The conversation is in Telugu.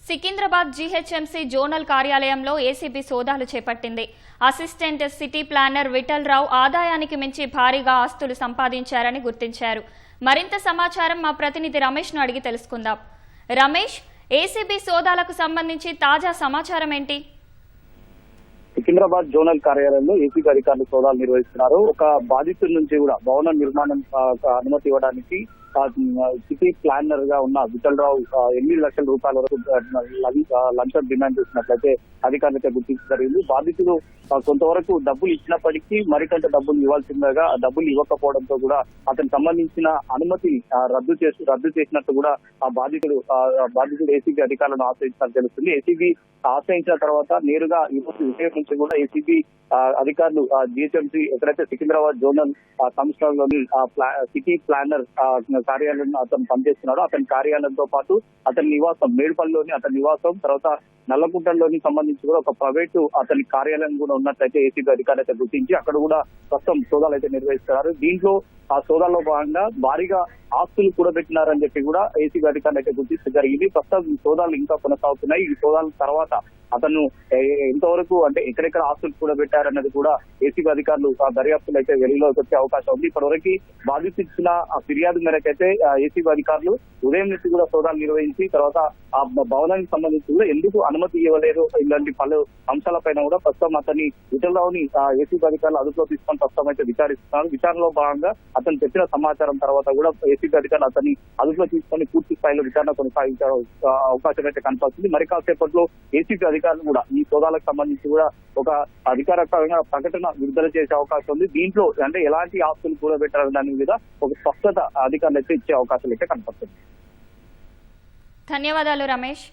సికింద్రాబాద్ జీహెచ్ఎంసీ జోనల్ కార్యాలయంలో ఏసీబీ సోదాలు చేపట్టింది. అసిస్టెంట్ సిటీ ప్లానర్ విఠల్ రావు ఆదాయానికి మించి భారీగా ఆస్తులు సంపాదించారని గుర్తించారు. మరింత సమాచారం మా ప్రతినిధి రమేష్ ను అడిగి తెలుసుకుందాం. రమేష్, ఏసీబీ సోదాలకు సంబంధించి తాజా సమాచారం ఏంటి? సికింద్రాబాద్ జోనల్ కార్యాలయంలో ఏసీబీ అధికారులు సోదాలు నిర్వహిస్తున్నారు. ఒక బాధితుల నుంచి కూడా భవన నిర్మాణం అనుమతి ఇవ్వడానికి సిటీ ప్లానర్ గా ఉన్న విఠల్ రావు 8 లక్షల రూపాయల వరకు లంచం డిమాండ్ చేసినట్లయితే అధికారులైతే గుర్తించడం జరిగింది. బాధితులు కొంతవరకు డబ్బులు ఇచ్చినప్పటికీ మరికొంత డబ్బులు ఇవ్వాల్సిందిగా డబ్బులు ఇవ్వకపోవడంతో కూడా అతనికి సంబంధించిన అనుమతి రద్దు చేసినట్టు కూడా ఆ బాధితుడు ఏసీబీ అధికారులను ఆశ్రయించినట్టు తెలుస్తుంది. ఏసీబీ ఆశ్రయించిన తర్వాత నేరుగా ఈ విషయం నుంచి కూడా ఏసీబీ అధికారులు జీహెచ్ఎంసీ ఎక్కడైతే సికింద్రాబాద్ జోనల్ కమిషనర్ లోని సిటీ ప్లానర్ కార్యాలయం అతను పనిచేస్తున్నాడో అతని కార్యాలయంతో పాటు అతని నివాసం మేడుపల్లిలోని అతని నివాసం, తర్వాత నల్లకుంటలోని సంబంధించి కూడా ఒక ప్రైవేటు అతని కార్యాలయం కూడా ఉన్నట్లయితే ఏసీబీ అధికారులు అయితే గుర్తించి అక్కడ కూడా ప్రస్తుతం సోదాలు అయితే నిర్వహిస్తున్నారు. దీంట్లో ఆ సోదాల్లో భాగంగా భారీగా ఆస్తులు కూడబెట్టినారని చెప్పి కూడా ఏసీబీ అధికారులు అయితే గుర్తించడం జరిగింది. ప్రస్తుతం ఈ సోదాలు ఇంకా కొనసాగుతున్నాయి. ఈ సోదాల తర్వాత అతను ఎంతవరకు అంటే ఎక్కడెక్కడ ఆస్తులు కూడబెట్టారన్నది కూడా ఏసీబీ అధికారులు దర్యాప్తులు అయితే వెలుగులోకి వచ్చే అవకాశం ఉంది. ఇప్పటివరకు బాధితులు ఇచ్చిన ఫిర్యాదు మేరకైతే ఏసీబీ అధికారులు ఉదయం నుంచి కూడా సోదాలు నిర్వహించి తర్వాత ఆ భవనానికి సంబంధించి కూడా ఎందుకు అనుమతి ఇవ్వలేదు ఇలాంటి పలు అంశాలపైన కూడా ప్రస్తుతం అతని విఠల్ రావుని ఏసీబీ అధికారులు అదుపులో తీసుకొని ప్రస్తుతం అయితే విచారిస్తున్నారు. విచారణలో భాగంగా అతను చెప్పిన సమాచారం తర్వాత కూడా ఏసీబీ అధికారులు అతన్ని అదుపులో తీసుకొని పూర్తి స్థాయిలో విచారణ కొనసాగించే అవకాశం అయితే కనపడుతుంది. మరి కాసేపట్లో ఏసీబీ అధికారులు కూడా ఈ సోదాలకు సంబంధించి కూడా ఒక అధికారికంగా ప్రకటన విడుదల చేసే అవకాశం ఉంది. దీంట్లో అంటే ఎలాంటి ఆస్తులు కూడబెట్టారని దాని మీద ఒక స్పష్టత అధికారులు అయితే ఇచ్చే అవకాశాలు అయితే కనపడుతుంది. ధన్యవాదాలు రమేష్.